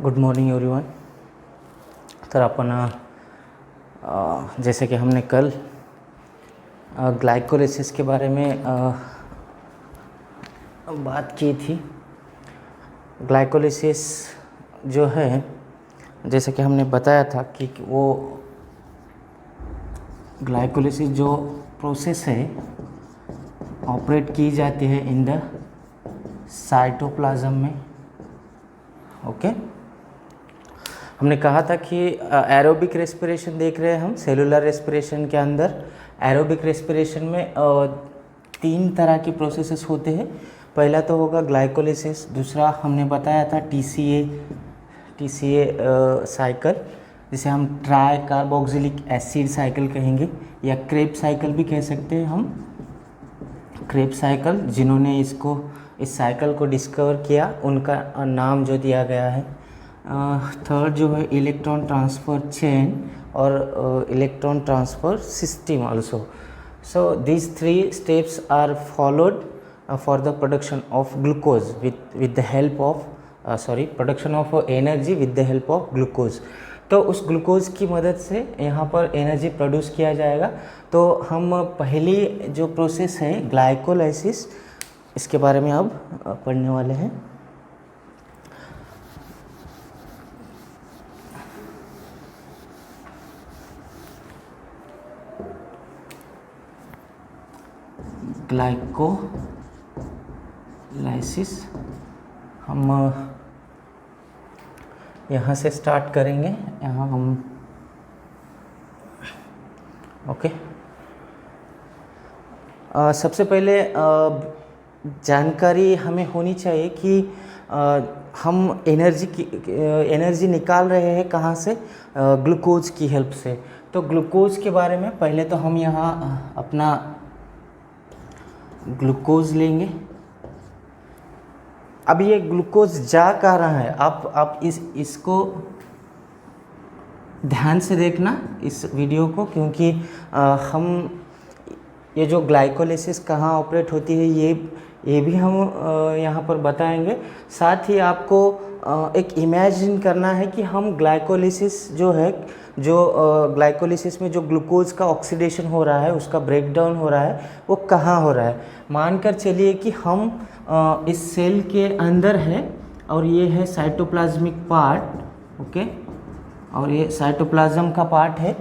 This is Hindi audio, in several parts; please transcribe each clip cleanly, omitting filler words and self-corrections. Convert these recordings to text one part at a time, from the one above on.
Good morning everyone. तर आपण जैसे कि हमने कल ग्लाइकोलिसिस के बारे में बात की थी। ग्लाइकोलिसिस जो है, जैसे कि हमने बताया था कि वो ग्लाइकोलिसिस जो प्रोसेस है ऑपरेट की जाती है इन द साइटोप्लाज्म में। ओके, हमने कहा था कि एरोबिक रेस्पिरेशन देख रहे हैं हम सेलुलर रेस्पिरेशन के अंदर। एरोबिक रेस्पिरेशन में तीन तरह की प्रोसेसेस होते हैं। पहला तो होगा ग्लाइकोलिसिस, दूसरा हमने बताया था टीसीए साइकिल, जिसे हम ट्राई कार्बोक्सिलिक एसिड साइकिल कहेंगे या क्रेब साइकिल भी कह सकते हैं हम। क्रेब साइकिल, जिन्होंने इस साइकिल को डिस्कवर किया उनका नाम जो दिया गया है। थर्ड जो है इलेक्ट्रॉन ट्रांसफ़र चेन और electron transfer system also. So these three steps are followed for the production of glucose with the help of production of energy with the help of glucose. तो उस ग्लूकोज की मदद से यहाँ पर एनर्जी प्रोड्यूस किया जाएगा। तो हम पहली जो प्रोसेस है ग्लाइकोलाइसिस, इसके बारे में अब पढ़ने वाले हैं। ग्लाइकोलाइसिस हम यहाँ से स्टार्ट करेंगे। यहाँ हम ओके सबसे पहले जानकारी हमें होनी चाहिए कि हम एनर्जी निकाल रहे हैं कहाँ से, ग्लूकोज की हेल्प से। तो ग्लूकोज के बारे में पहले तो हम यहाँ अपना ग्लूकोज लेंगे। अब ये ग्लूकोज जा कहाँ रहा है, आप इसको ध्यान से देखना इस वीडियो को, क्योंकि हम ये जो ग्लाइकोलिसिस कहाँ ऑपरेट होती है ये भी हम यहाँ पर बताएंगे। साथ ही आपको एक इमेजिन करना है कि हम ग्लाइकोलिसिस ग्लाइकोलिसिस में जो ग्लूकोज का ऑक्सीडेशन हो रहा है, उसका ब्रेकडाउन हो रहा है, वो कहाँ हो रहा है। मानकर चलिए कि हम इस सेल के अंदर है और ये है साइटोप्लाज्मिक पार्ट, ओके, और ये साइटोप्लाज्म का पार्ट है।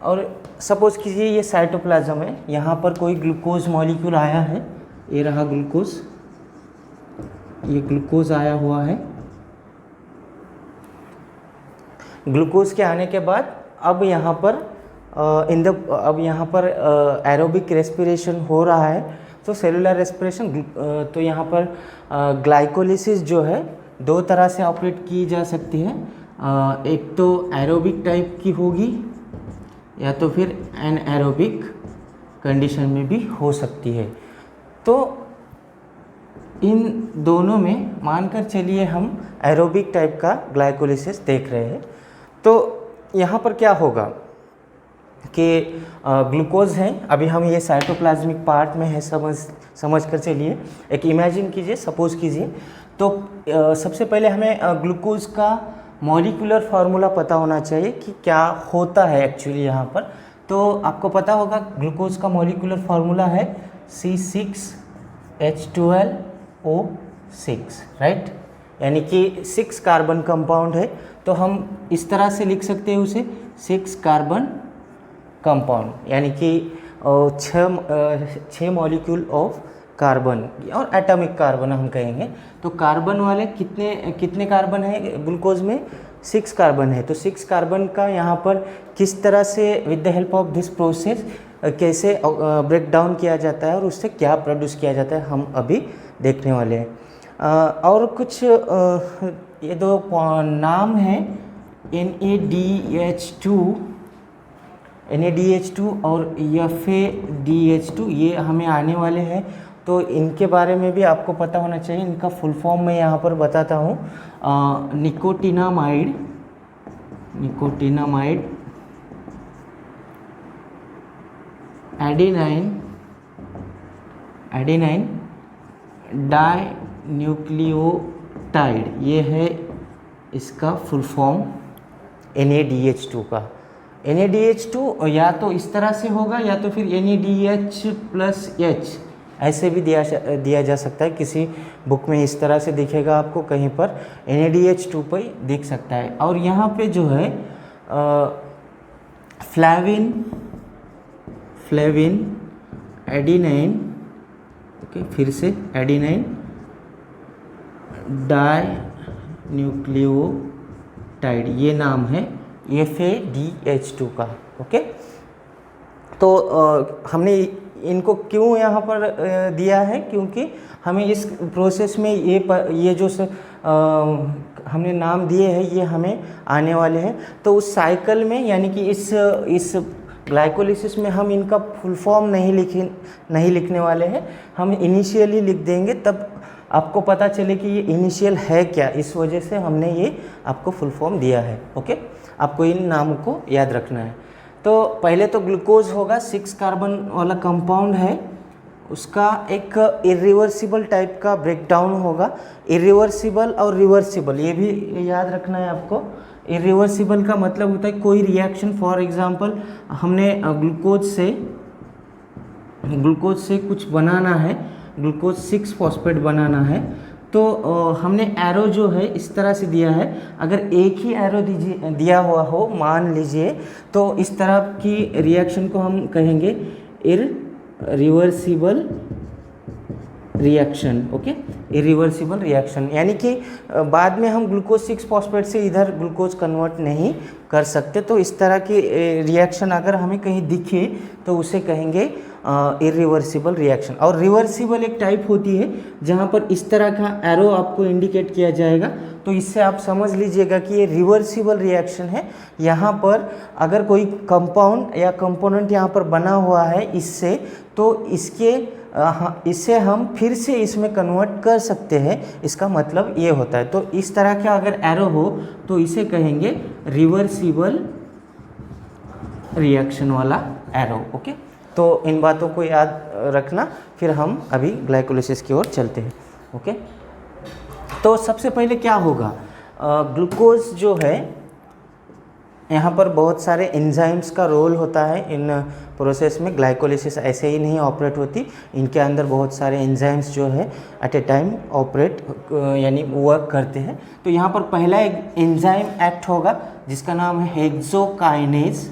और सपोज कीजिए ये साइटोप्लाज्म है, यहाँ पर कोई ग्लूकोज मॉलिक्यूल आया है, ये रहा ग्लूकोज, ये ग्लूकोज आया हुआ है। ग्लूकोज के आने के बाद अब यहाँ पर एरोबिक रेस्पिरेशन हो रहा है, तो सेलुलर रेस्पिरेशन। तो यहाँ पर ग्लाइकोलिसिस जो है दो तरह से ऑपरेट की जा सकती है। एक तो एरोबिक टाइप की होगी या तो फिर एनएरोबिक कंडीशन में भी हो सकती है। तो इन दोनों में मानकर चलिए हम एरोबिक टाइप का ग्लाइकोलिसिस देख रहे हैं। तो यहाँ पर क्या होगा कि ग्लूकोज है, अभी हम ये साइटोप्लाज्मिक पार्ट में है, समझ कर चलिए, एक इमेजिन कीजिए, सपोज कीजिए। तो सबसे पहले हमें ग्लूकोज का मॉलिक्यूलर फार्मूला पता होना चाहिए कि क्या होता है एक्चुअली यहाँ पर। तो आपको पता होगा ग्लूकोज का मॉलिक्यूलर फार्मूला है C6H12O6, राइट, यानी कि 6 कार्बन कंपाउंड है। तो हम इस तरह से लिख सकते हैं उसे 6 कार्बन कंपाउंड, यानी कि 6 मॉलिक्यूल ऑफ कार्बन और एटॉमिक कार्बन हम कहेंगे। तो कार्बन वाले कितने कार्बन है ग्लूकोज में, 6 कार्बन है। तो 6 कार्बन का यहाँ पर किस तरह से with the help of this process कैसे ब्रेक डाउन किया जाता है और उससे क्या प्रोड्यूस किया जाता है, हम अभी देखने वाले हैं। और कुछ ये दो नाम हैं, NADH2 और FADH2, ये हमें आने वाले हैं। तो इनके बारे में भी आपको पता होना चाहिए। इनका फुल फॉर्म मैं यहाँ पर बताता हूँ। निकोटिनामाइड एडेनाइन डाई न्यूक्लियोटाइड, ये है इसका फुल फॉर्म NaDH2 का। NaDH2 या तो इस तरह से होगा या तो फिर NaDH+H ऐसे भी दिया जा सकता है। किसी बुक में इस तरह से दिखेगा आपको, कहीं पर NaDH2 पे दिख सकता है। और यहाँ पे जो है फ्लेविन एडिनाइन, ओके, फिर से एडिनाइन डाइन्यूक्लियोटाइड, ये नाम है FADH2 का। ओके, तो हमने इनको क्यों यहाँ पर दिया है, क्योंकि हमें इस प्रोसेस में ये जो हमने नाम दिए हैं ये हमें आने वाले हैं। तो उस साइकिल में, यानी कि इस ग्लाइकोलिसिस में हम इनका फुल फॉर्म नहीं लिखने वाले हैं, हम इनिशियली लिख देंगे, तब आपको पता चले कि ये इनिशियल है क्या। इस वजह से हमने ये आपको फुल फॉर्म दिया है। ओके, आपको इन नामों को याद रखना है। तो पहले तो ग्लूकोज होगा, 6 कार्बन वाला कंपाउंड है, उसका एक इरिवर्सिबल टाइप का ब्रेकडाउन होगा। इरिवर्सिबल और रिवर्सिबल ये भी याद रखना है आपको। इरिवर्सिबल का मतलब होता है कोई रिएक्शन, फॉर एग्जांपल हमने ग्लूकोज से कुछ बनाना है, ग्लूकोज 6 फॉस्फेट बनाना है, तो हमने एरो जो है इस तरह से दिया है। अगर एक ही एरो दिया हुआ हो मान लीजिए, तो इस तरह की रिएक्शन को हम कहेंगे irreversible reaction. Okay, irreversible reaction, यानी कि बाद में हम ग्लूकोज 6 फॉस्फेट से इधर ग्लूकोज कन्वर्ट नहीं कर सकते। तो इस तरह की रिएक्शन अगर हमें कहीं दिखे तो उसे कहेंगे इरिवर्सिबल रिएक्शन। और रिवर्सिबल एक टाइप होती है जहाँ पर इस तरह का एरो आपको इंडिकेट किया जाएगा, तो इससे आप समझ लीजिएगा कि ये रिवर्सिबल रिएक्शन है। यहाँ पर अगर कोई कंपाउंड या कंपोनेंट यहाँ पर बना हुआ है इससे, तो इससे हम फिर से इसमें कन्वर्ट कर सकते हैं, इसका मतलब ये होता है। तो इस तरह का अगर एरो हो तो इसे कहेंगे रिवर्सिबल रिएक्शन वाला एरो। ओके, तो इन बातों को याद रखना, फिर हम अभी ग्लाइकोलिसिस की ओर चलते हैं। ओके, तो सबसे पहले क्या होगा, ग्लूकोज जो है, यहाँ पर बहुत सारे एंजाइम्स का रोल होता है इन प्रोसेस में। ग्लाइकोलिसिस ऐसे ही नहीं ऑपरेट होती, इनके अंदर बहुत सारे एंजाइम्स जो है एट ए टाइम ऑपरेट यानी वर्क करते हैं। तो यहाँ पर पहला एक एंजाइम एक्ट होगा जिसका नाम है हेक्सोकाइनेज।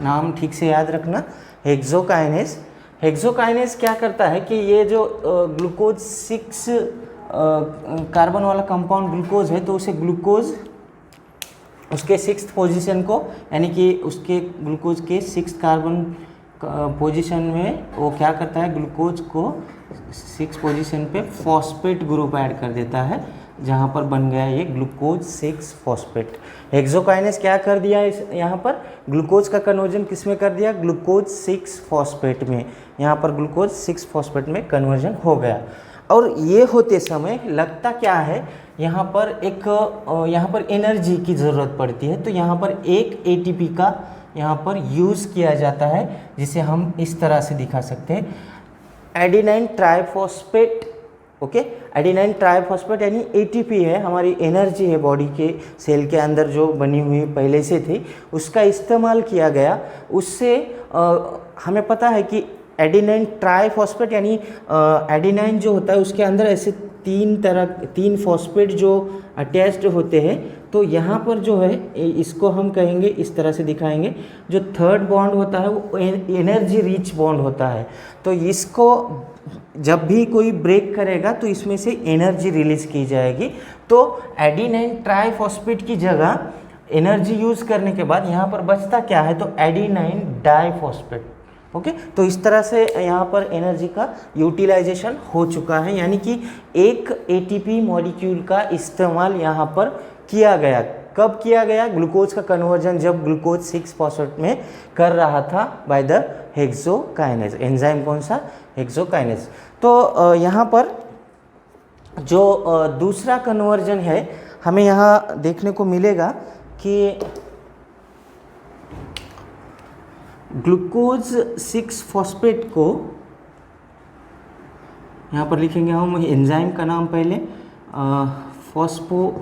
नाम ठीक से याद रखना, हेक्सोकाइनेज। हेक्सोकाइनेज क्या करता है कि ये जो ग्लूकोज 6 कार्बन वाला कंपाउंड ग्लूकोज है, तो उसे ग्लूकोज उसके 6th पोजीशन को, यानी कि उसके ग्लूकोज के 6th कार्बन पोजीशन में वो क्या करता है, ग्लूकोज को 6 पोजीशन पे फॉस्फेट ग्रुप ऐड कर देता है, जहाँ पर बन गया ये ग्लूकोज 6 फॉस्फेट। हेक्सोकाइनेज क्या कर दिया इस यहाँ पर, ग्लूकोज का कन्वर्जन किस में कर दिया, ग्लूकोज 6 फॉस्फेट में। यहाँ पर ग्लूकोज 6 फॉस्फेट में कन्वर्जन हो गया। और ये होते समय लगता क्या है, यहाँ पर एनर्जी की ज़रूरत पड़ती है। तो यहाँ पर एक ATP का यहाँ पर यूज़ किया जाता है, जिसे हम इस तरह से दिखा सकते हैं, adenine triphosphate. Okay, adenine triphosphate यानी ATP है, हमारी एनर्जी है बॉडी के सेल के अंदर जो बनी हुई पहले से थी, उसका इस्तेमाल किया गया। उससे हमें पता है कि एडिनाइन ट्राइफॉस्फेट यानी एडिनाइन जो होता है उसके अंदर ऐसे 3 फॉस्फेट जो अटैच्ड होते हैं। तो यहाँ पर जो है इसको हम कहेंगे, इस तरह से दिखाएंगे, जो 3rd बॉन्ड होता है वो एनर्जी रिच बॉन्ड होता है। तो इसको जब भी कोई ब्रेक करेगा तो इसमें से एनर्जी रिलीज की जाएगी। तो एडिनाइन ट्राइफॉस्फेट की जगह एनर्जी यूज़ करने के बाद यहाँ पर बचता क्या है, तो एडिनाइन डाइफॉस्फेट। ओके, तो इस तरह से यहाँ पर एनर्जी का यूटिलाइजेशन हो चुका है, यानी कि एक ATP मॉलिक्यूल का इस्तेमाल यहाँ पर किया गया। कब किया गया, ग्लूकोज का कन्वर्जन जब ग्लूकोज 6 फॉस्फेट में कर रहा था बाय द हेक्सोकाइनेज। एंजाइम कौन सा, हेक्सोकाइनेज। तो यहाँ पर जो दूसरा कन्वर्जन है हमें यहाँ देखने को मिलेगा कि ग्लूकोज 6 फॉस्फेट को यहाँ पर लिखेंगे हम एंजाइम का नाम पहले, फॉस्फेट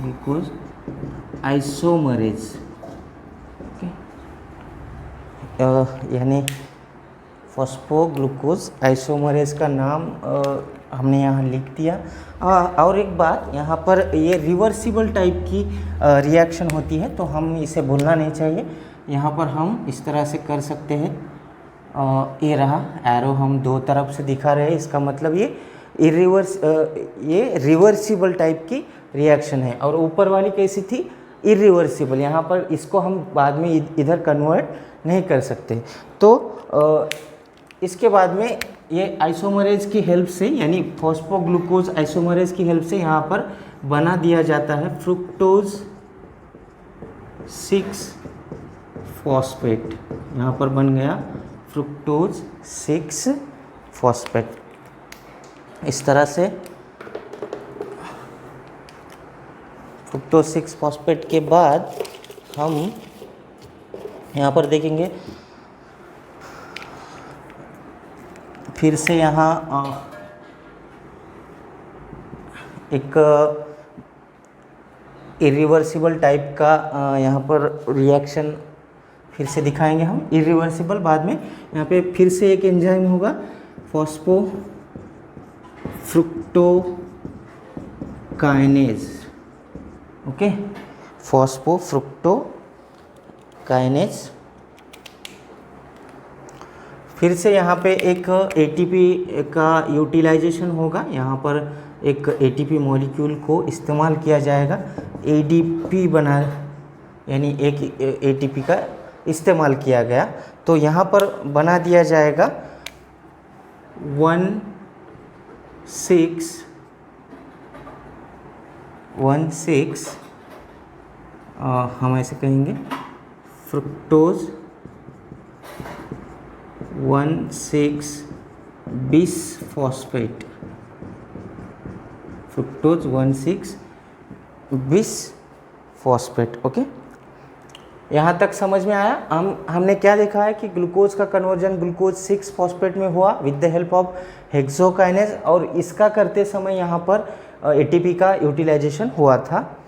ग्लूकोज आइसोमरेज, ओके, यानी फॉस्फोग्लूकोज आइसोमरेज का नाम हमने यहाँ लिख दिया। और एक बात, यहाँ पर ये रिवर्सिबल टाइप की रिएक्शन होती है, तो हम इसे भूलना नहीं चाहिए। यहाँ पर हम इस तरह से कर सकते हैं, ये रहा एरो हम दो तरफ से दिखा रहे हैं, इसका मतलब ये रिवर्सिबल टाइप की रिएक्शन है। और ऊपर वाली कैसी थी, इरिवर्सिबल, यहाँ पर इसको हम बाद में इधर कन्वर्ट नहीं कर सकते। तो इसके बाद में ये आइसोमरेज की हेल्प से, यानी फॉस्फोग्लूकोज आइसोमरेज की हेल्प से यहाँ पर बना दिया जाता है फ्रुक्टोज 6 फॉस्फेट। यहाँ पर बन गया फ्रुक्टोज 6 फॉस्फेट। इस तरह से फ्रुक्टोज 6 फॉस्फेट के बाद हम यहाँ पर देखेंगे, फिर से यहाँ एक इरिवर्सिबल टाइप का यहाँ पर रिएक्शन फिर से दिखाएंगे हम, इरिवर्सिबल। बाद में यहाँ पे फिर से एक एंजाइम होगा फॉस्फोफ्रुक्टोकाइनेज, ओके, फॉस्फोफ्रुक्टोकाइनेज। फिर से यहाँ पे एक एटीपी का यूटिलाइजेशन होगा, यहाँ पर एक एटीपी मॉलिक्यूल को इस्तेमाल किया जाएगा, एडीपी बना, यानी एक एटीपी का इस्तेमाल किया गया, तो यहाँ पर बना दिया जाएगा 1,6 हम ऐसे कहेंगे fructose 1,6 bis phosphate, fructose 1,6 bis phosphate, okay. यहाँ तक समझ में आया। हमने क्या देखा है कि ग्लूकोज का कन्वर्जन ग्लूकोज 6 फॉस्फेट में हुआ with the help of hexokinase, और इसका करते समय यहाँ पर एटीपी का यूटिलाइजेशन हुआ था।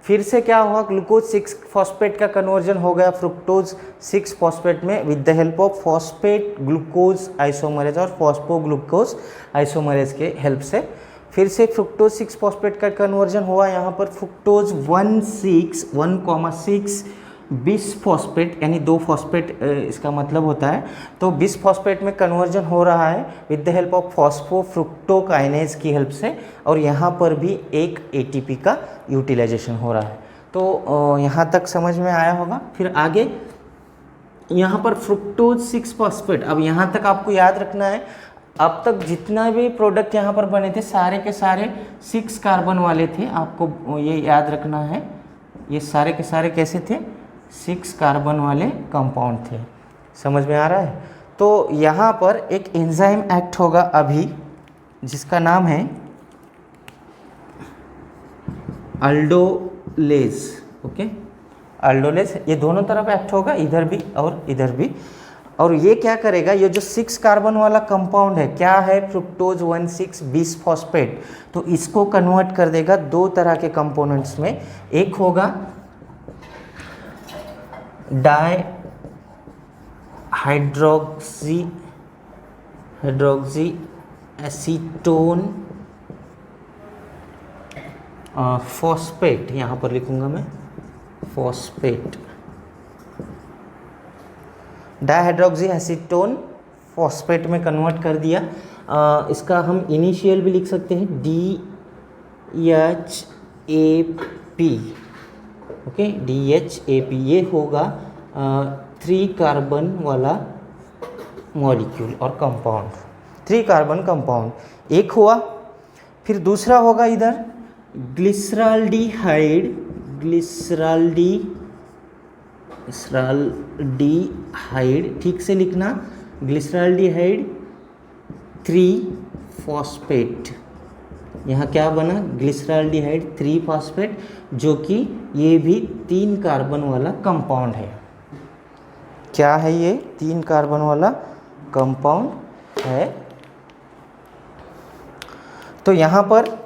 फिर से क्या हुआ, ग्लूकोज 6 फॉस्फेट का कन्वर्जन हो गया फ्रुक्टोज 6 फॉस्फेट में with the help of phosphate glucose isomerase और फॉस्फोग्लूकोज आइसोमरेज के हेल्प से। फिर से फ्रुक्टोज 6 फॉस्फेट का कन्वर्जन हुआ यहाँ पर फ्रुक्टोज 1,6 बिस फॉस्फेट, यानी 2 फॉस्फेट इसका मतलब होता है, तो बिस फॉस्फेट में कन्वर्जन हो रहा है with the help of phosphofructokinase की हेल्प से, और यहाँ पर भी एक एटीपी का यूटिलाइजेशन हो रहा है। तो यहाँ तक समझ में आया होगा। फिर आगे यहाँ पर फ्रुक्टोज 6 फॉस्फेट, अब यहाँ तक आपको याद रखना है, अब तक जितना भी प्रोडक्ट यहाँ पर बने थे सारे के सारे 6 कार्बन वाले थे, आपको ये याद रखना है। ये सारे के सारे कैसे थे, 6 कार्बन वाले कंपाउंड थे। समझ में आ रहा है। तो यहाँ पर एक एंजाइम एक्ट होगा अभी, जिसका नाम है अल्डोलेज, ओके, अल्डोलेज। ये दोनों तरफ एक्ट होगा, इधर भी और इधर भी। और ये क्या करेगा, ये जो 6 कार्बन वाला कंपाउंड है, क्या है, फ्रुक्टोज 1,6 बिस फॉस्फेट, तो इसको कन्वर्ट कर देगा 2 तरह के कंपोनेंट्स में। एक होगा हाइड्रोक्सी एसीटोन फॉस्फेट, यहाँ पर लिखूंगा मैं फॉस्फेट, डाइहाइड्रोक्सी एसीटोन फॉस्फेट में कन्वर्ट कर दिया। इसका हम इनिशियल भी लिख सकते हैं DHAP, ओके, DHAP। ये होगा 3 कार्बन वाला मॉलिक्यूल और कंपाउंड, 3 कार्बन कंपाउंड एक हुआ। फिर दूसरा होगा इधर ग्लिसराल्डिहाइड, ठीक से लिखना, ग्लिसराल्डिहाइड 3 फॉस्फेट। यहाँ क्या बना, ग्लिसराल्डिहाइड 3 फॉस्फेट, जो कि ये भी 3 कार्बन वाला कंपाउंड है। क्या है ये 3 कार्बन वाला कंपाउंड है। तो यहाँ पर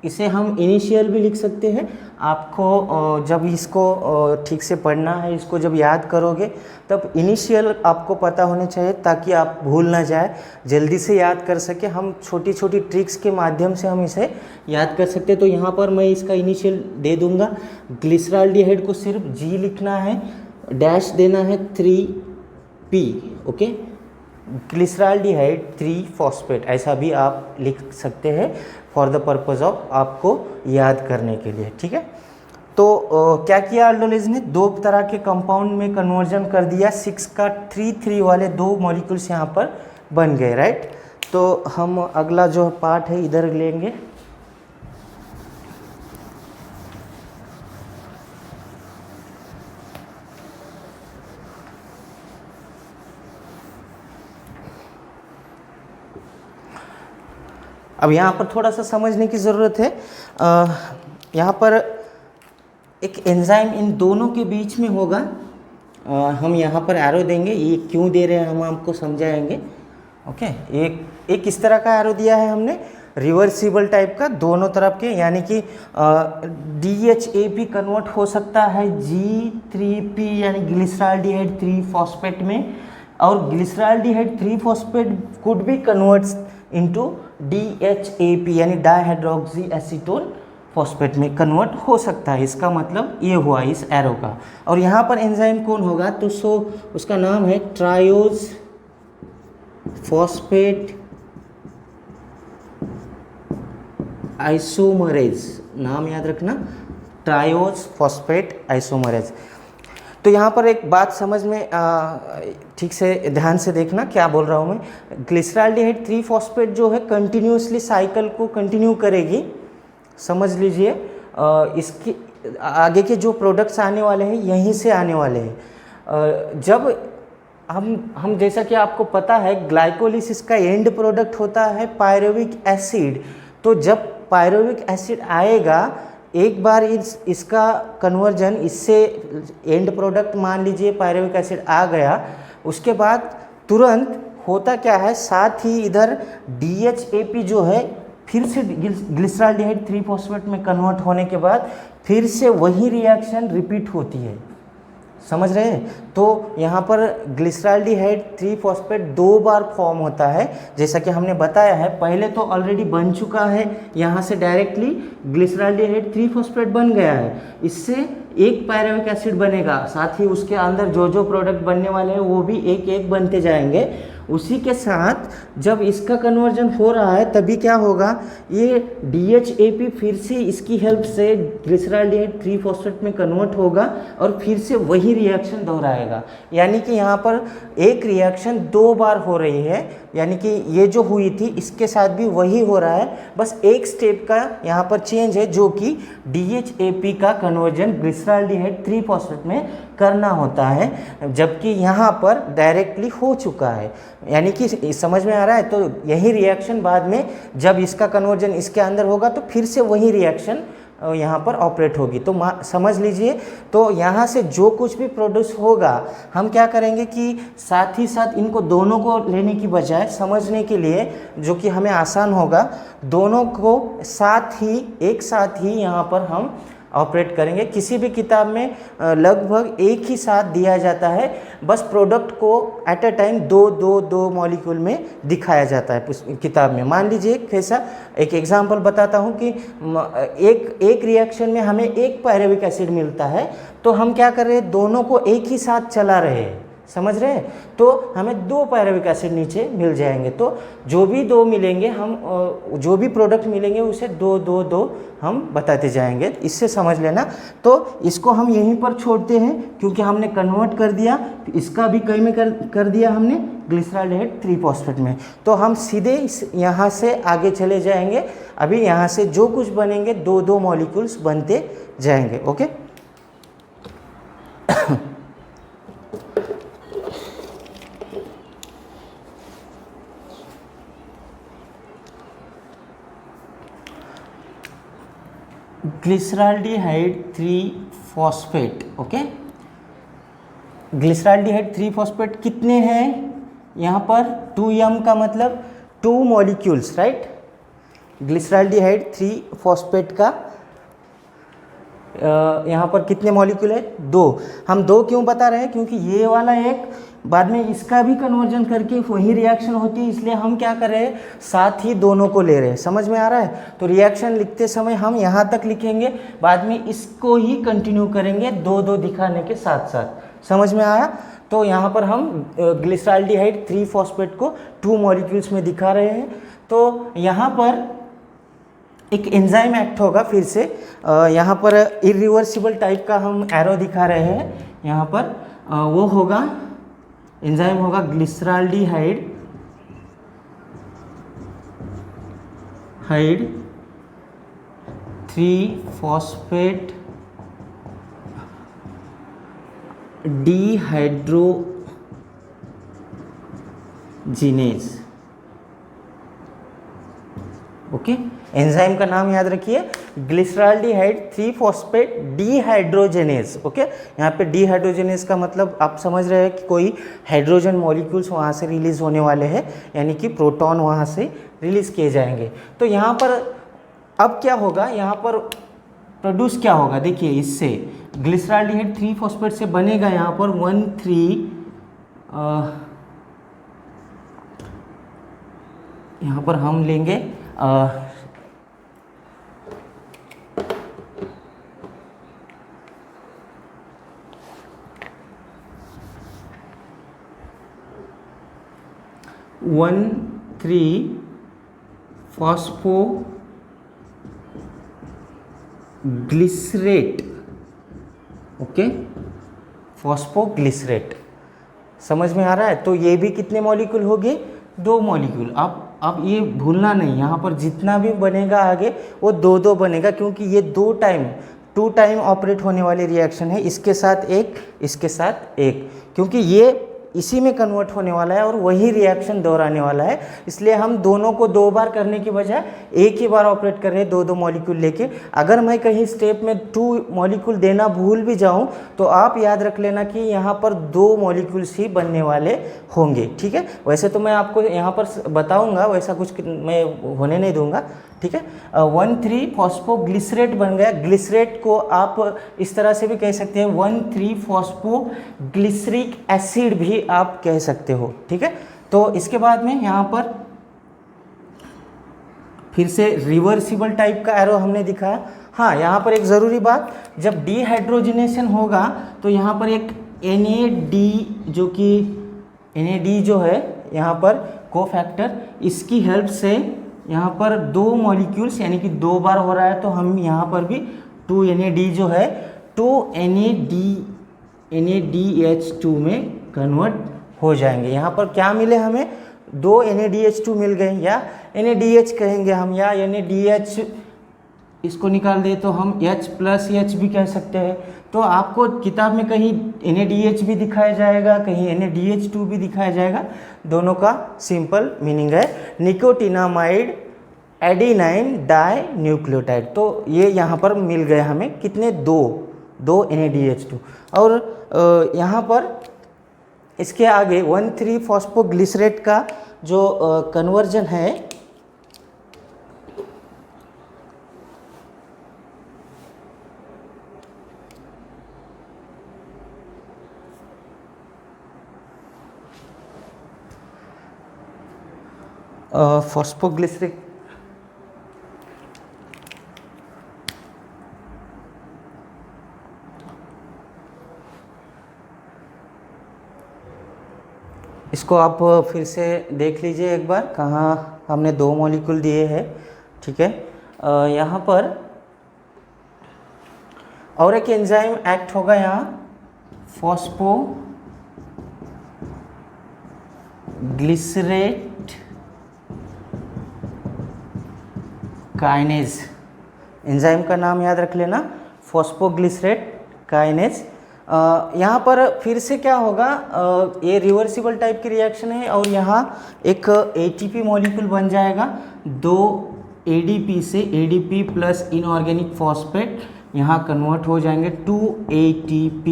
इसे हम इनिशियल भी लिख सकते हैं। आपको जब इसको ठीक से पढ़ना है, इसको जब याद करोगे तब इनिशियल आपको पता होने चाहिए ताकि आप भूल ना जाए, जल्दी से याद कर सके। हम छोटी छोटी ट्रिक्स के माध्यम से हम इसे याद कर सकते हैं। तो यहाँ पर मैं इसका इनिशियल दे दूँगा। ग्लिसरॉल्डिहाइड को सिर्फ G लिखना है, डैश देना है 3P, ओके। ग्लिसरॉल्डिहाइड 3 फॉस्फेट ऐसा भी आप लिख सकते हैं फॉर द पर्पज़ ऑफ आपको याद करने के लिए, ठीक है। तो क्या किया अल्डोलेज ने, 2 तरह के कंपाउंड में कन्वर्जन कर दिया। 6 का 3 वाले 2 मॉलिक्यूल्स यहाँ पर बन गए, राइट। तो हम अगला जो पार्ट है इधर लेंगे। अब यहाँ पर थोड़ा सा समझने की ज़रूरत है। यहाँ पर एक एंजाइम इन दोनों के बीच में होगा। हम यहाँ पर एरो देंगे, ये क्यों दे रहे हैं हम आपको समझाएंगे, ओके। एक इस तरह का एरो दिया है हमने, रिवर्सिबल टाइप का, दोनों तरफ के, यानी कि DHAP कन्वर्ट हो सकता है G3P यानी ग्लिसरॉल्डिहाइड 3 फॉस्फेट में, और glyceraldehyde 3 phosphate could be converts into DHAP यानी डाइहाइड्रोक्सी एसीटोन फॉस्फेट में कन्वर्ट हो सकता है। इसका मतलब ये हुआ इस एरो का। और यहाँ पर एंजाइम कौन होगा, तो उसका नाम है ट्रायोज फॉस्फेट आइसोमरेज। नाम याद रखना, ट्रायोज फॉस्फेट आइसोमरेज। तो यहाँ पर एक बात समझ में ठीक से ध्यान से देखना क्या बोल रहा हूँ मैं। ग्लिसरॉल्डिहाइड 3 फॉस्फेट जो है कंटिन्यूसली साइकिल को कंटिन्यू करेगी, समझ लीजिए। इसके आगे के जो प्रोडक्ट्स आने वाले हैं यहीं से आने वाले हैं। जब हम जैसा कि आपको पता है ग्लाइकोलिसिस का एंड प्रोडक्ट होता है पायरुविक एसिड। तो जब पायरुविक एसिड आएगा, एक बार इसका कन्वर्जन, इससे एंड प्रोडक्ट मान लीजिए पायरुविक एसिड आ गया, उसके बाद तुरंत होता क्या है, साथ ही इधर DHAP जो है फिर से ग्लिसरॉल्डिहाइड 3 फॉस्फेट में कन्वर्ट होने के बाद फिर से वही रिएक्शन रिपीट होती है, समझ रहे हैं। तो यहाँ पर ग्लिसरॉल्डिहाइड 3 फॉस्फेट 2 बार फॉर्म होता है, जैसा कि हमने बताया है। पहले तो ऑलरेडी बन चुका है, यहाँ से डायरेक्टली ग्लिसरॉल्डिहाइड 3 फॉस्फेट बन गया है, इससे एक पायरुविक एसिड बनेगा, साथ ही उसके अंदर जो जो प्रोडक्ट बनने वाले हैं वो भी एक एक बनते जाएंगे। उसी के साथ जब इसका कन्वर्जन हो रहा है तभी क्या होगा, ये DHAP फिर से इसकी हेल्प से ग्लिसरॉल्डिहाइड 3 फॉस्फेट में कन्वर्ट होगा और फिर से वही रिएक्शन दोहराएगा। यानी कि यहाँ पर एक रिएक्शन 2 बार हो रही है, यानी कि ये जो हुई थी इसके साथ भी वही हो रहा है, बस एक स्टेप का यहाँ पर चेंज है, जो कि DHAP का कन्वर्जन ग्लिसरॉल्डिहाइड 3 फॉस्फेट में करना होता है, जबकि यहाँ पर डायरेक्टली हो चुका है। यानी कि समझ में आ रहा है। तो यही रिएक्शन बाद में जब इसका कन्वर्जन इसके अंदर होगा तो फिर से वही रिएक्शन यहाँ पर ऑपरेट होगी। तो समझ लीजिए, तो यहाँ से जो कुछ भी प्रोड्यूस होगा हम क्या करेंगे कि साथ ही साथ इनको दोनों को लेने की बजाय, समझने के लिए जो कि हमें आसान होगा, दोनों को साथ ही एक साथ ही यहाँ पर हम ऑपरेट करेंगे। किसी भी किताब में लगभग एक ही साथ दिया जाता है, बस प्रोडक्ट को एट अ टाइम दो मॉलिक्यूल में दिखाया जाता है किताब में। मान लीजिए कैसा, एक एग्जांपल बताता हूँ कि एक रिएक्शन में हमें एक पायरुविक एसिड मिलता है, तो हम क्या कर रहे हैं, दोनों को एक ही साथ चला रहे हैं, समझ रहे हैं। तो हमें 2 पायरुविक एसिड नीचे मिल जाएंगे। तो जो भी 2 मिलेंगे, हम जो भी प्रोडक्ट मिलेंगे उसे 2 हम बताते जाएंगे, इससे समझ लेना। तो इसको हम यहीं पर छोड़ते हैं क्योंकि हमने कन्वर्ट कर दिया, इसका भी कहीं में कर दिया हमने ग्लिसरॉल्डिहाइड 3 फॉस्फेट में। तो हम सीधे यहाँ से आगे चले जाएंगे। अभी यहाँ से जो कुछ बनेंगे 2 मॉलिक्यूल्स बनते जाएंगे, okay. Glyceraldehyde 3 phosphate, okay. Glyceraldehyde 3 phosphate कितने हैं यहाँ पर? 2m का मतलब 2 मॉलिक्यूल्स, राइट। ग्लिसरॉल्डिहाइड 3 फॉस्फेट का यहाँ पर कितने मॉलिक्यूल है? 2। हम 2 क्यों बता रहे हैं? क्योंकि ये वाला एक बाद में इसका भी कन्वर्जन करके वही रिएक्शन होती है, इसलिए हम क्या कर रहे हैं, साथ ही दोनों को ले रहे हैं। समझ में आ रहा है? तो रिएक्शन लिखते समय हम यहाँ तक लिखेंगे, बाद में इसको ही कंटिन्यू करेंगे 2-2 दिखाने के साथ साथ। समझ में आया? तो यहाँ पर हम ग्लिसरॉल्डिहाइड 3 फॉस्फेट को 2 मॉलिक्यूल्स में दिखा रहे हैं। तो यहाँ पर एक एंजाइम एक्ट होगा, फिर से यहाँ पर इरिवर्सिबल टाइप का हम एरो दिखा रहे हैं। यहाँ पर वो होगा, एंजाइम होगा glyceraldehyde 3 phosphate dehydrogenase. Okay, enzyme का नाम याद रखिए, ग्लिसरॉल्डिहाइड 3 फॉस्फेट डिहाइड्रोजिनेज। ओके, यहाँ पे डिहाइड्रोजिनेज का मतलब आप समझ रहे हैं कि कोई हाइड्रोजन मॉलिक्यूल्स वहाँ से रिलीज होने वाले हैं, यानी कि प्रोटॉन वहाँ से रिलीज किए जाएंगे। तो यहाँ पर अब क्या होगा, यहाँ पर प्रोड्यूस क्या होगा, देखिए इससे ग्लिसरॉल्डिहाइड 3 फॉस्फेट से बनेगा यहाँ पर 1,3 यहाँ पर हम लेंगे 1,3 फॉस्फोग्लिसरेट। ओके, फॉस्फोग्लिसरेट, समझ में आ रहा है? तो ये भी कितने मॉलिक्यूल हो गए? 2 मॉलिक्यूल। अब ये भूलना नहीं, यहाँ पर जितना भी बनेगा आगे वो 2-2 बनेगा, क्योंकि ये 2 टाइम ऑपरेट होने वाली रिएक्शन है। इसके साथ एक, इसके साथ एक, क्योंकि ये इसी में कन्वर्ट होने वाला है और वही रिएक्शन दोहराने वाला है, इसलिए हम दोनों को 2 बार करने की बजाय एक ही बार ऑपरेट कर रहे हैं 2-2 मॉलिक्यूल लेके। अगर मैं कहीं स्टेप में 2 मॉलिक्यूल देना भूल भी जाऊं तो आप याद रख लेना कि यहाँ पर 2 मॉलिक्यूल्स ही बनने वाले होंगे। ठीक है, वैसे तो मैं आपको यहाँ पर बताऊँगा, वैसा कुछ मैं होने नहीं दूंगा। ठीक है, 1,3 फॉस्फोग्लिसरेट बन गया। ग्लिसरेट को आप इस तरह से भी कह सकते हैं, 1,3 फॉस्फोग्लिसरिक एसिड भी आप कह सकते हो। ठीक है, तो इसके बाद में यहाँ पर फिर से रिवर्सिबल टाइप का एरो हमने दिखाया। हाँ, यहाँ पर एक ज़रूरी बात, जब डिहाइड्रोजिनेशन होगा तो यहाँ पर एक NAD जो है यहाँ पर कोफैक्टर, इसकी हेल्प से यहाँ पर 2 मॉलिक्यूल्स, यानी कि 2 बार हो रहा है, तो हम यहाँ पर भी 2 NAD जो है 2 NADH2 में कन्वर्ट हो जाएंगे। यहाँ पर क्या मिले हमें? 2 NADH2 मिल गए, या NADH कहेंगे हम, या NADH इसको निकाल दे तो हम H+H भी कह सकते हैं। तो आपको किताब में कहीं NADH भी दिखाया जाएगा, कहीं NADH2 भी दिखाया जाएगा, दोनों का सिंपल मीनिंग है निकोटिनामाइड एडिनाइन डाई न्यूक्लियोटाइड। तो ये यहाँ पर मिल गए हमें कितने? 2 NADH2। और यहाँ पर इसके आगे 1,3 फॉस्फोग्लिसरेट का जो कन्वर्जन है, फॉस्फोग्लिसरिक इसको आप फिर से देख लीजिए एक बार, कहाँ हमने 2 मॉलिक्यूल दिए हैं। ठीक है, यहाँ पर और एक एंजाइम एक्ट होगा, यहाँ फॉस्फोग्लिसरेट काइनेज। एंजाइम का नाम याद रख लेना, फॉस्फोग्लिसरेट काइनेज। यहाँ पर फिर से क्या होगा, ये रिवर्सिबल टाइप की रिएक्शन है और यहाँ एक ATP मॉलिक्यूल बन जाएगा 2 ADP से, ADP प्लस इनऑर्गेनिक फॉस्फेट यहाँ कन्वर्ट हो जाएंगे 2 ATP।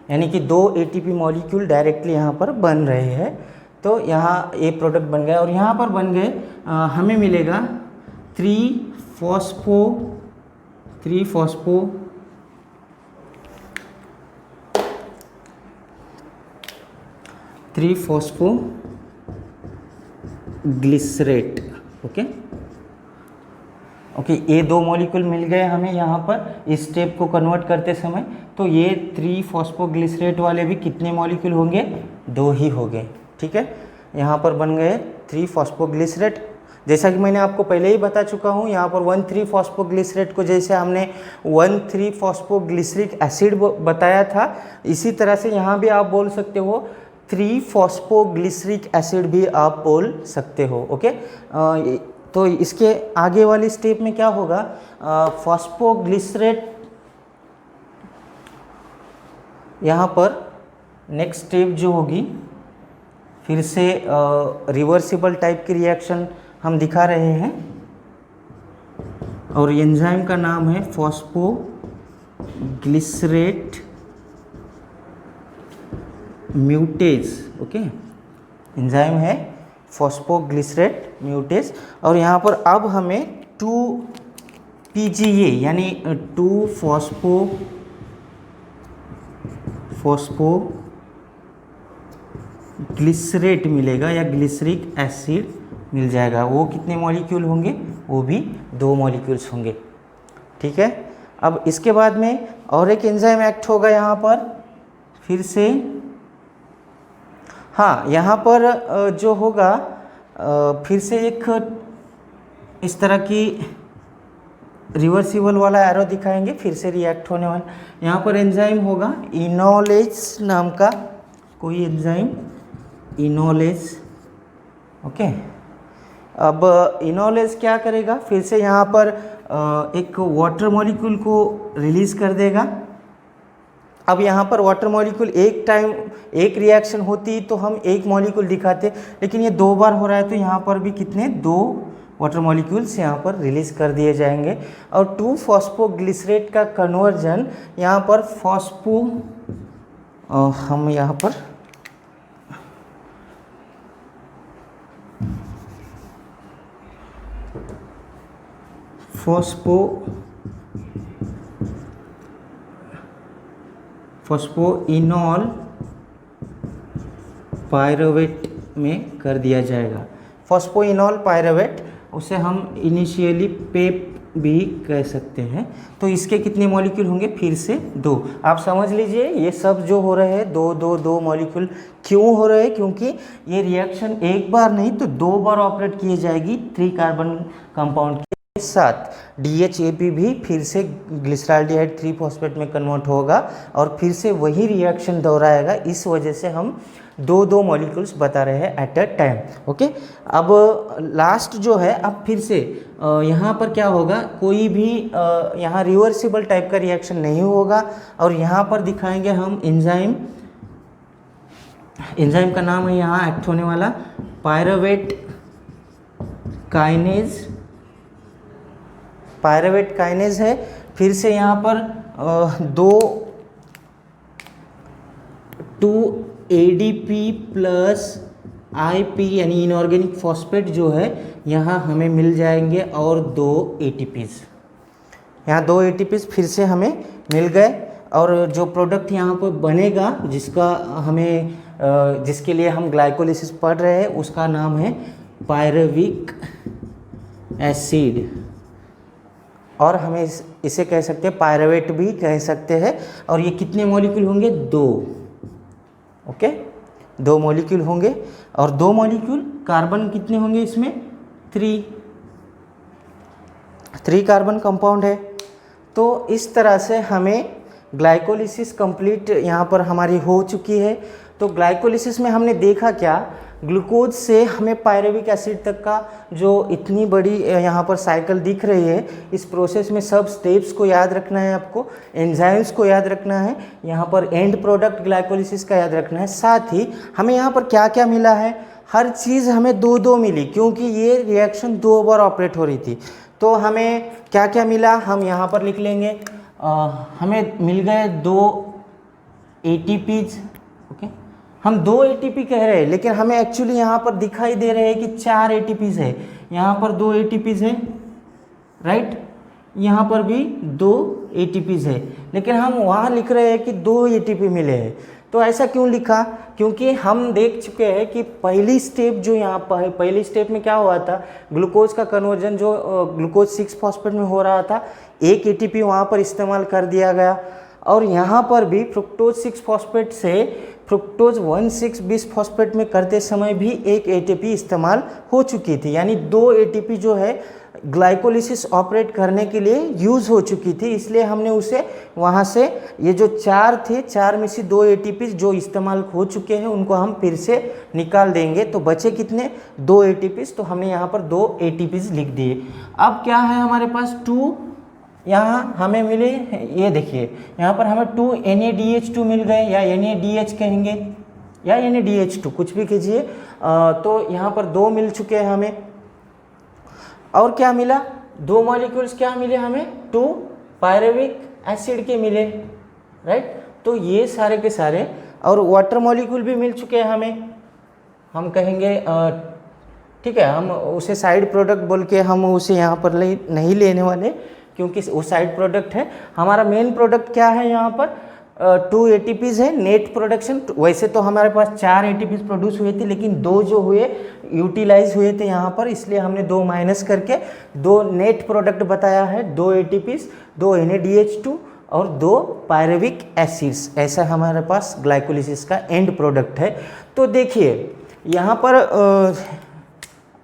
यानी कि 2 ATP मॉलिक्यूल डायरेक्टली यहाँ पर बन रहे हैं। तो यहाँ ये प्रोडक्ट बन गया और यहाँ पर बन गए हमें मिलेगा 3 फॉस्फो ग्लिसरेट। ओके, ये 2 मॉलिक्यूल मिल गए हमें यहाँ पर इस स्टेप को कन्वर्ट करते समय। तो ये 3 फॉस्फोग्लिसरेट वाले भी कितने मॉलिक्यूल होंगे? 2 ही हो गए। ठीक है, यहाँ पर बन गए 3 फॉस्फोग्लिसरेट। जैसा कि मैंने आपको पहले ही बता चुका हूँ, यहाँ पर 1,3 फॉस्फोग्लिसरेट को जैसे हमने 1,3 फॉस्फोग्लिसरिक एसिड बताया था, इसी तरह से यहाँ भी आप बोल सकते हो 3 फॉस्फोग्लिसरिक एसिड भी आप बोल सकते हो। ओके, तो इसके आगे वाली स्टेप में क्या होगा? फॉस्फोग्लिसरेट, यहाँ पर नेक्स्ट स्टेप जो होगी फिर से रिवर्सिबल टाइप की रिएक्शन हम दिखा रहे हैं और एंजाइम का नाम है फॉस्फोग्लिसरेट म्यूटेज। ओके, एंजाइम है फॉस्फोग्लिसरेट म्यूटेज। और यहाँ पर अब हमें 2 PGA यानी 2 फॉस्फोग्लिसरेट मिलेगा या ग्लिसरिक एसिड मिल जाएगा। वो कितने मॉलिक्यूल होंगे? वो भी 2 मॉलिक्यूल्स होंगे। ठीक है, अब इसके बाद में और एक एंजाइम एक्ट होगा यहाँ पर फिर से। हाँ, यहाँ पर जो होगा फिर से एक इस तरह की रिवर्सिबल वाला एरो दिखाएंगे, फिर से रिएक्ट होने वाला। यहाँ पर एंजाइम होगा इनोलेज नाम का कोई एंजाइम, इनोलेज। ओके, अब इनोलेज क्या करेगा? फिर से यहाँ पर एक वाटर मॉलिक्यूल को रिलीज़ कर देगा। अब यहाँ पर वाटर मॉलिक्यूल एक टाइम एक रिएक्शन होती तो हम एक मॉलिक्यूल दिखाते, लेकिन ये 2 बार हो रहा है तो यहाँ पर भी कितने 2 वाटर मॉलिक्यूल्स यहाँ पर रिलीज़ कर दिए जाएंगे। और 2 फॉस्फोग्लिसरेट का कन्वर्जन यहाँ पर हम यहाँ पर फॉस्फोइनॉल पायरुवेट में कर दिया जाएगा। फॉस्फोइनॉल पायरुवेट, उसे हम इनिशियली पेप भी कह सकते हैं। तो इसके कितने मॉलिक्यूल होंगे? फिर से 2। आप समझ लीजिए ये सब जो हो रहे हैं 2 मॉलिक्यूल क्यों हो रहे हैं? क्योंकि ये रिएक्शन एक बार नहीं तो 2 बार ऑपरेट की जाएगी 3 कार्बन कंपाउंड के साथ। DHAP भी फिर से ग्लिसरॉल्डिहाइड 3 फॉस्फेट में कन्वर्ट होगा और फिर से वही रिएक्शन दोहराएगा। इस वजह से हम 2 मॉलिक्यूल्स बता रहे हैं एट अ टाइम। ओके, अब लास्ट जो है, अब फिर से यहाँ पर क्या होगा? कोई भी यहाँ रिवर्सिबल टाइप का रिएक्शन नहीं होगा और यहाँ पर दिखाएंगे हम एंजाइम का नाम है यहाँ एक्ट होने वाला पायरुवेट काइनेज है। फिर से यहाँ पर 2 ADP प्लस IP यानी इनऑर्गेनिक फॉस्फेट जो है यहाँ हमें मिल जाएंगे और 2 ATPs, यहाँ 2 ATPs फिर से हमें मिल गए। और जो प्रोडक्ट यहाँ पर बनेगा जिसके लिए हम ग्लाइकोलिसिस पढ़ रहे हैं उसका नाम है पायरुविक एसिड, और हमें इसे कह सकते हैं पायरुवेट भी कह सकते हैं। और ये कितने मॉलिक्यूल होंगे? 2। ओके, 2 मॉलिक्यूल होंगे और 2 मॉलिक्यूल कार्बन कितने होंगे इसमें? 3 कार्बन कंपाउंड है। तो इस तरह से हमें ग्लाइकोलिसिस कंप्लीट यहाँ पर हमारी हो चुकी है। तो ग्लाइकोलिसिस में हमने देखा क्या? ग्लूकोज से हमें पायरुविक एसिड तक का जो इतनी बड़ी यहाँ पर साइकिल दिख रही है, इस प्रोसेस में सब स्टेप्स को याद रखना है, आपको एंजाइम्स को याद रखना है, यहाँ पर एंड प्रोडक्ट ग्लाइकोलिसिस का याद रखना है। साथ ही हमें यहाँ पर क्या क्या मिला है? हर चीज़ हमें 2 मिली, क्योंकि ये रिएक्शन 2 बार ऑपरेट हो रही थी। तो हमें क्या क्या मिला हम यहाँ पर लिख लेंगे। हमें मिल गए 2 ATPs, ओके। हम 2 ATP कह रहे हैं लेकिन हमें एक्चुअली यहाँ पर दिखाई दे रहे हैं कि 4 ATPs है। यहाँ पर 2 ATPs है, राइट, यहाँ पर भी 2 ATPs है, लेकिन हम वहाँ लिख रहे हैं कि 2 ATP मिले हैं। तो ऐसा क्यों लिखा? क्योंकि हम देख चुके हैं कि पहली स्टेप जो यहाँ पर है, पहली स्टेप में क्या हुआ था, ग्लूकोज का कन्वर्जन जो ग्लूकोज 6 फॉस्फेट में हो रहा था, 1 ATP वहाँ पर इस्तेमाल कर दिया गया। और यहाँ पर भी फ्रुक्टोज 6 फॉस्फेट से फ्रुक्टोज 1,6 बिस फॉस्फेट में करते समय भी 1 ATP इस्तेमाल हो चुकी थी, यानी 2 ATP जो है ग्लाइकोलिसिस ऑपरेट करने के लिए यूज़ हो चुकी थी। इसलिए हमने उसे वहाँ से ये जो 4 थे, 4 में से 2 ATPs जो इस्तेमाल हो चुके हैं उनको हम फिर से निकाल देंगे। तो बचे कितने? 2 ATPs। तो हमने यहाँ पर 2 ATPs लिख दिए। अब क्या है हमारे पास 2, यहाँ हमें मिले, ये देखिए यहाँ पर हमें 2 NADH2 मिल गए, या NADH कहेंगे या NADH2, कुछ भी कीजिए। तो यहाँ पर 2 मिल चुके हैं हमें। और क्या मिला? 2 मॉलिक्यूल्स क्या मिले हमें? 2 पायरुविक एसिड के मिले, राइट। तो ये सारे के सारे, और वाटर मॉलिक्यूल भी मिल चुके हैं हमें। हम कहेंगे ठीक है, हम उसे साइड प्रोडक्ट बोल के हम उसे यहाँ पर नहीं लेने वाले, क्योंकि वो साइड प्रोडक्ट है। हमारा मेन प्रोडक्ट क्या है यहाँ पर? 2 ATPs है नेट प्रोडक्शन। वैसे तो हमारे पास 4 ATPs प्रोड्यूस हुए थे, लेकिन 2 जो हुए यूटिलाइज हुए थे यहाँ पर, इसलिए हमने 2 माइनस करके 2 नेट प्रोडक्ट बताया है। 2 ATPs, 2 NADH2 और 2 पायरुविक एसिड्स, ऐसा हमारे पास ग्लाइकोलिसिस का एंड प्रोडक्ट है। तो देखिए यहाँ पर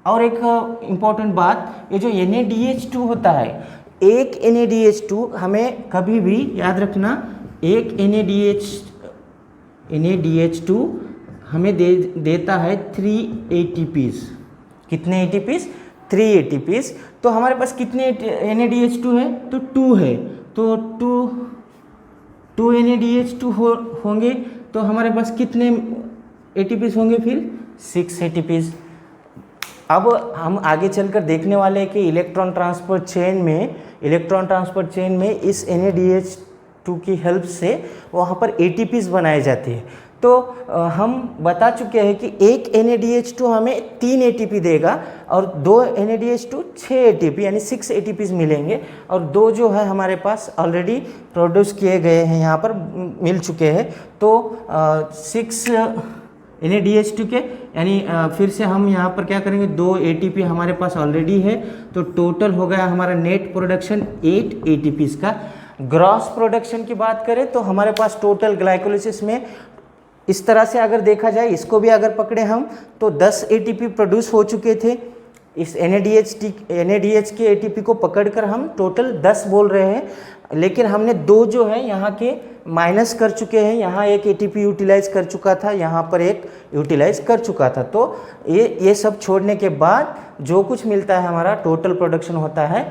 और एक इम्पॉर्टेंट बात, ये जो NADH2 होता है, एक NADH2 हमें कभी भी याद रखना, एक NADH2 हमें देता है 3 ATPs। कितने ATPs? 3 ATPs। तो हमारे पास कितने NADH2 है? तो 2 है। तो 2 NADH2 होंगे, तो हमारे पास कितने ATPs होंगे फिर? 6 ATPs। अब हम आगे चलकर देखने वाले हैं कि इलेक्ट्रॉन ट्रांसपोर्ट चेन में इस NADH2 की हेल्प से वहाँ पर ATPs बनाए जाते हैं। तो हम बता चुके हैं कि एक NADH2 हमें 3 ATP देगा, और 2 NADH2 6 ATP यानी 6 ATPs मिलेंगे, और 2 जो है हमारे पास ऑलरेडी प्रोड्यूस किए गए हैं, यहाँ पर मिल चुके हैं। तो 6 NADH2 के, यानी फिर से हम यहाँ पर क्या करेंगे, 2 ATP हमारे पास ऑलरेडी है, तो टोटल हो गया हमारा नेट प्रोडक्शन 8 ATPs का। ग्रॉस प्रोडक्शन की बात करें तो हमारे पास टोटल ग्लाइकोलिसिस में इस तरह से अगर देखा जाए, इसको भी अगर पकड़े हम, तो 10 ATP प्रोड्यूस हो चुके थे। इस NADH के ATP को पकड़कर हम टोटल 10 बोल रहे हैं, लेकिन हमने 2 जो है यहाँ के माइनस कर चुके हैं। यहाँ एक ATP यूटिलाइज कर चुका था, यहाँ पर एक यूटिलाइज कर चुका था। तो ये सब छोड़ने के बाद जो कुछ मिलता है हमारा टोटल प्रोडक्शन होता है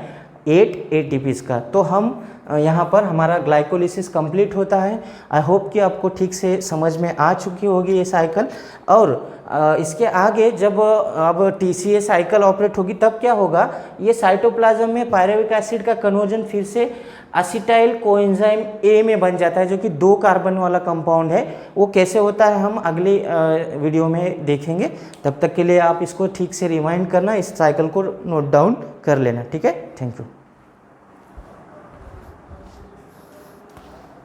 8 ATPs का। तो हम यहाँ पर हमारा ग्लाइकोलिसिस कंप्लीट होता है। आई होप कि आपको ठीक से समझ में आ चुकी होगी ये साइकिल। और इसके आगे जब अब TCA साइकिल ऑपरेट होगी तब क्या होगा, ये साइटोप्लाज्म में पायरुविक एसिड का कन्वर्जन फिर से एसिटाइल कोएंजाइम A में बन जाता है, जो कि 2 कार्बन वाला कंपाउंड है। वो कैसे होता है हम अगली वीडियो में देखेंगे। तब तक के लिए आप इसको ठीक से रिमाइंड करना, इस साइकिल को नोट डाउन कर लेना, ठीक है। Thank you.